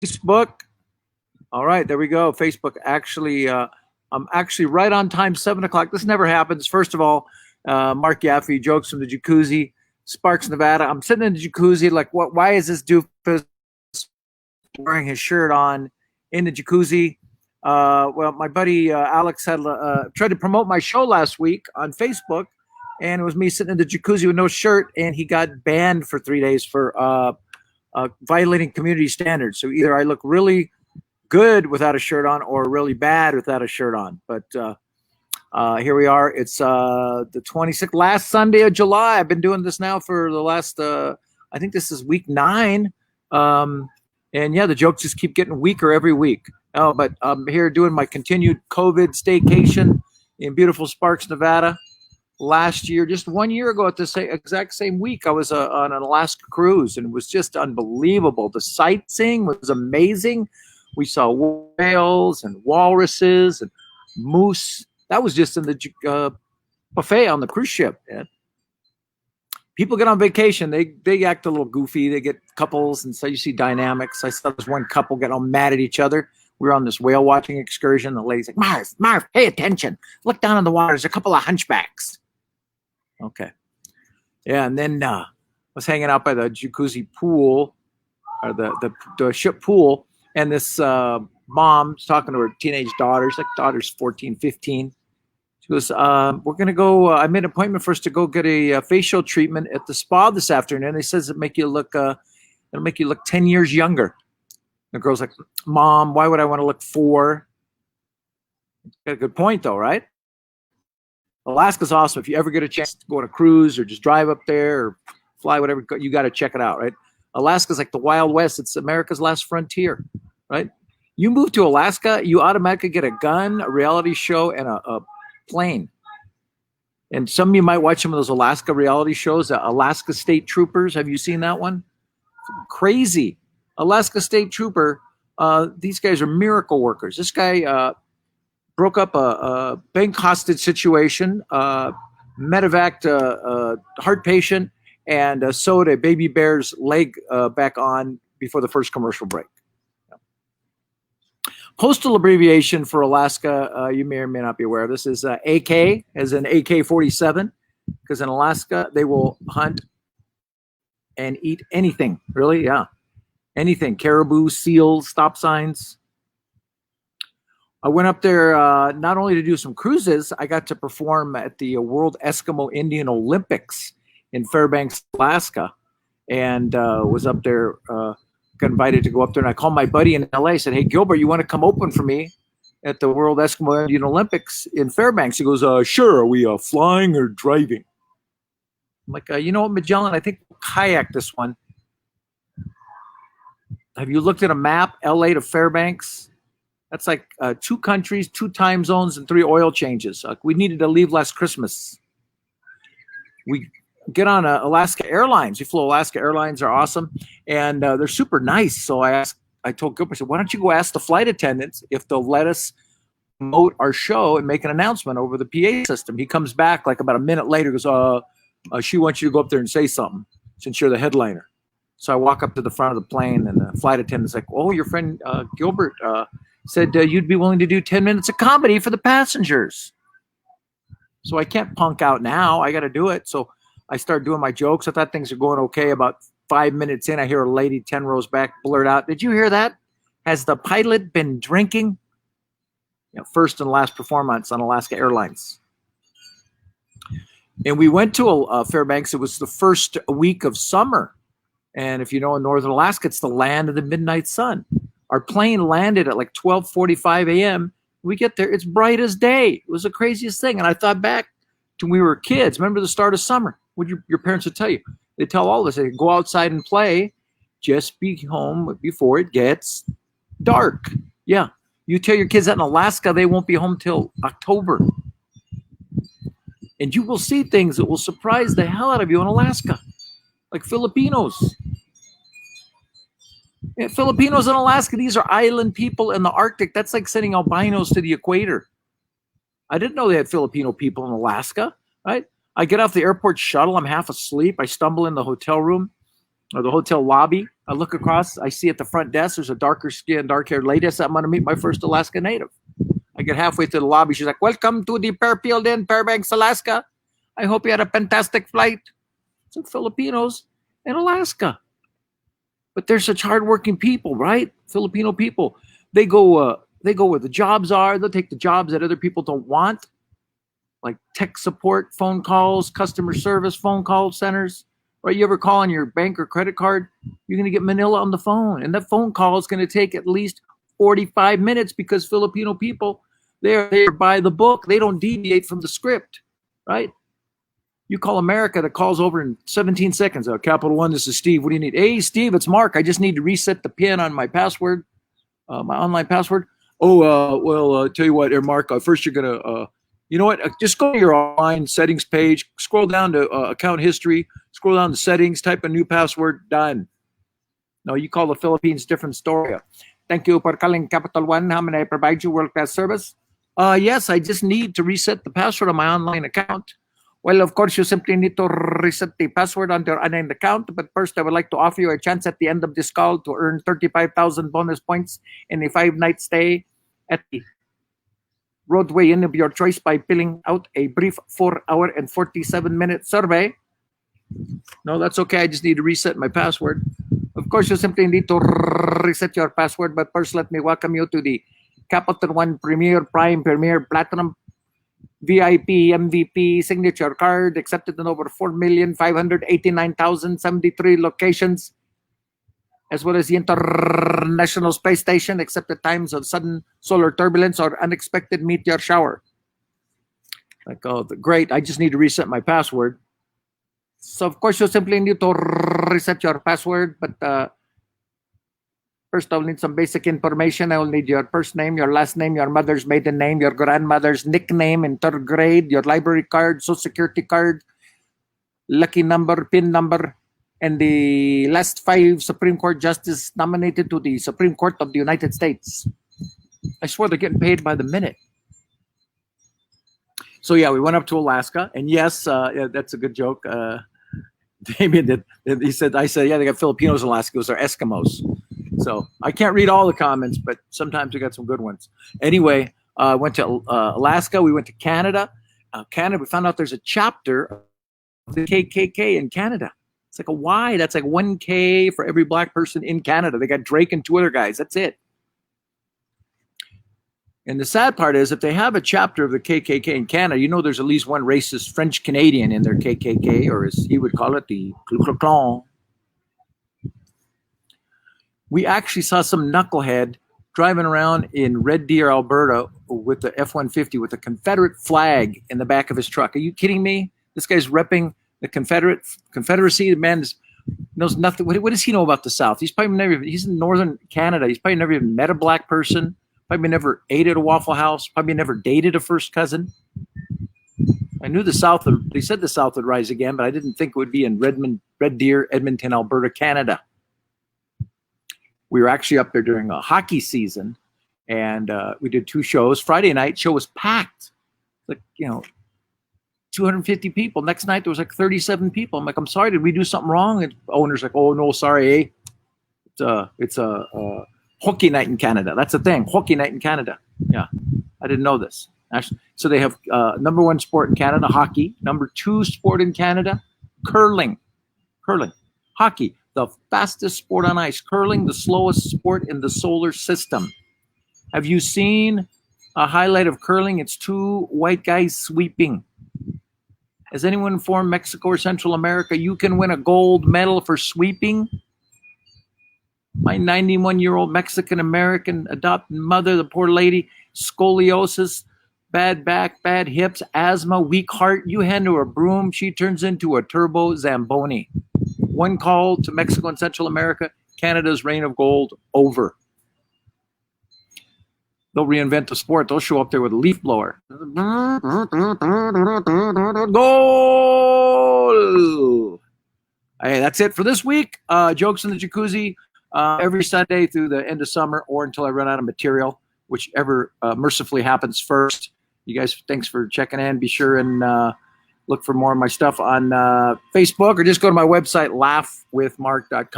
Facebook. All right, there we go. Facebook actually, I'm actually right on time, 7 o'clock. This never happens. First of all, Marc Yaffee, jokes from the Jacuzzi, Sparks, Nevada. I'm sitting in the Jacuzzi, like, what? Why is this doofus wearing his shirt on in the Jacuzzi? Well, my buddy Alex had tried to promote my show last week on Facebook, and it was me sitting in the Jacuzzi with no shirt, and he got banned for 3 days for violating community standards. So either I look really good without a shirt on or really bad without a shirt on. But here we are. It's the 26th, last Sunday of July. I've been doing this now for the last, I think this is week 9. And yeah, the jokes just keep getting weaker every week. Oh, but I'm here doing my continued COVID staycation in beautiful Sparks, Nevada. Last year, just 1 year ago at the exact same week, I was on an Alaska cruise, and it was just unbelievable. The sightseeing was amazing. We saw whales and walruses and moose. That was just in the buffet on the cruise ship. Man. People get on vacation. They act a little goofy. They get couples, and so you see dynamics. I saw this one couple get all mad at each other. We were on this whale watching excursion. The lady's like, Marv, pay attention. Look down in the water. There's a couple of hunchbacks. Okay. Yeah, and then I was hanging out by the Jacuzzi pool, or the ship pool, and this mom's talking to her teenage daughter. She's like, daughter's 14, 15. She goes, we're going to go, I made an appointment for us to go get a facial treatment at the spa this afternoon. It says it'll make you look 10 years younger. The girl's like, Mom, why would I want to look 4? Got a good point, though, right? Alaska's awesome. If you ever get a chance to go on a cruise or just drive up there or fly, whatever, you got to check it out, right? Alaska's like the Wild West. It's America's last frontier, right? You move to Alaska, you automatically get a gun, a reality show, and a plane. And some of you might watch some of those Alaska reality shows, Alaska State Troopers. Have you seen that one? Crazy. Alaska State Trooper, these guys are miracle workers. This guy broke up a bank hostage situation, medevaced a heart patient, and sewed a baby bear's leg back on before the first commercial break. Postal abbreviation for Alaska, you may or may not be aware of this, is AK, as in AK-47, because in Alaska, they will hunt and eat anything, really, yeah. Anything, caribou, seals, stop signs. I went up there not only to do some cruises, I got to perform at the World Eskimo Indian Olympics in Fairbanks, Alaska, and was up there, got invited to go up there, and I called my buddy in LA, said, hey, Gilbert, you want to come open for me at the World Eskimo Indian Olympics in Fairbanks? He goes, sure, are we flying or driving? I'm like, you know what, Magellan, I think we'll kayak this one. Have you looked at a map, LA to Fairbanks? That's like 2 countries, 2 time zones, and 3 oil changes. We needed to leave last Christmas. We get on Alaska Airlines. We flew Alaska Airlines. Are awesome, and they're super nice. So I told Gilbert, I said, why don't you go ask the flight attendants if they'll let us promote our show and make an announcement over the PA system. He comes back like about a minute later, goes, she wants you to go up there and say something since you're the headliner. So I walk up to the front of the plane, and the flight attendant's like, oh, your friend Gilbert said you'd be willing to do 10 minutes of comedy for the passengers. So I can't punk out now. I got to do it. So I start doing my jokes. I thought things are going okay. About 5 minutes in, I hear a lady 10 rows back blurt out, did you hear that? Has the pilot been drinking? First and last performance on Alaska Airlines. And we went to Fairbanks. It was the first week of summer. And if you know, in northern Alaska, it's the land of the midnight sun. Our plane landed at like 12:45 a.m. We get there, it's bright as day. It was the craziest thing. And I thought back to when we were kids. Remember the start of summer? What your parents would tell you. They tell all of us, they go outside and play. Just be home before it gets dark. Yeah. You tell your kids that in Alaska, they won't be home till October. And you will see things that will surprise the hell out of you in Alaska. Like Filipinos. Yeah, Filipinos in Alaska, these are island people in the Arctic. That's like sending albinos to the equator. I didn't know they had Filipino people in Alaska, right? I get off the airport shuttle. I'm half asleep. I stumble in the hotel room. or the hotel lobby. I look across, I see at the front desk, there's a darker skinned, dark haired lady. I said, I'm going to meet my first Alaska Native. I get halfway to the lobby. She's like, welcome to the Fairfield Inn, Fairbanks, Alaska. I hope you had a fantastic flight. It's like Filipinos in Alaska. But they're such hardworking people, right? Filipino people. They go where the jobs are. They'll take the jobs that other people don't want, like tech support, phone calls, customer service, phone call centers. Right? You ever call on your bank or credit card? You're going to get Manila on the phone, and that phone call is going to take at least 45 minutes because Filipino people, they're by the book. They don't deviate from the script, right? You call America, that calls over in 17 seconds. Capital One, this is Steve. What do you need? Hey, Steve, it's Mark. I just need to reset the PIN on my password, my online password. Well, tell you what, Mark, first you're going to, you know what? Just go to your online settings page, scroll down to account history, scroll down to settings, type a new password, done. No, you call the Philippines, different story. Thank you for calling Capital One. How may I provide you world-class service? Yes, I just need to reset the password on my online account. Well, of course, you simply need to reset the password on your online account. But first, I would like to offer you a chance at the end of this call to earn 35,000 bonus points in a 5-night stay at the Roadway Inn of your choice by filling out a brief 4-hour and 47-minute survey. No, that's okay. I just need to reset my password. Of course, you simply need to reset your password. But first, let me welcome you to the Capital One Premier, Prime, Premier, Platinum, VIP, MVP, signature card, accepted in over 4,589,073 locations, as well as the International Space Station, except at times of sudden solar turbulence or unexpected meteor shower. Like, oh, great, I just need to reset my password. So, of course, you simply need to reset your password, but first, I'll need some basic information. I will need your first name, your last name, your mother's maiden name, your grandmother's nickname in third grade, your library card, social security card, lucky number, PIN number, and the last 5 Supreme Court justices nominated to the Supreme Court of the United States. I swear they're getting paid by the minute. So yeah, we went up to Alaska, and yes, that's a good joke. Damien, I said, yeah, they got Filipinos in Alaska. Those are Eskimos. So I can't read all the comments, but sometimes we got some good ones. Anyway, went to Alaska. We went to Canada. Canada, we found out there's a chapter of the KKK in Canada. It's like a Y. That's like 1K for every black person in Canada. They got Drake and 2 other guys. That's it. And the sad part is, if they have a chapter of the KKK in Canada, you know there's at least one racist French Canadian in their KKK, or as he would call it, the Ku Klux Klan. We actually saw some knucklehead driving around in Red Deer, Alberta, with the F-150 with a Confederate flag in the back of his truck. Are you kidding me? This guy's repping the Confederacy. The man knows nothing. What does he know about the South? He's in northern Canada. He's probably never even met a black person. Probably never ate at a Waffle House. Probably never dated a first cousin. I knew the South. They said the South would rise again, but I didn't think it would be in Red Deer, Edmonton, Alberta, Canada. We were actually up there during a hockey season, and we did 2 shows. Friday night show was packed, like 250 people. Next night there was like 37 people. I'm like, I'm sorry, did we do something wrong? And owner's like, oh no, sorry, it's a hockey night in Canada. That's the thing, hockey night in Canada. Yeah, I didn't know this. Actually, so they have number 1 sport in Canada, hockey. Number 2 sport in Canada, curling. Hockey, the fastest sport on ice. Curling, the slowest sport in the solar system. Have you seen a highlight of curling? It's 2 white guys sweeping. Has anyone informed Mexico or Central America you can win a gold medal for sweeping? My 91-year-old Mexican-American adopted mother, the poor lady, scoliosis, bad back, bad hips, asthma, weak heart. You hand her a broom, she turns into a turbo Zamboni. 1 call to Mexico and Central America, Canada's reign of gold over. They'll reinvent the sport. They'll show up there with a leaf blower. Goal! Hey, that's it for this week. Jokes in the Jacuzzi every Sunday through the end of summer or until I run out of material, whichever mercifully happens first. You guys, thanks for checking in. Be sure and look for more of my stuff on Facebook, or just go to my website, laughwithmark.com.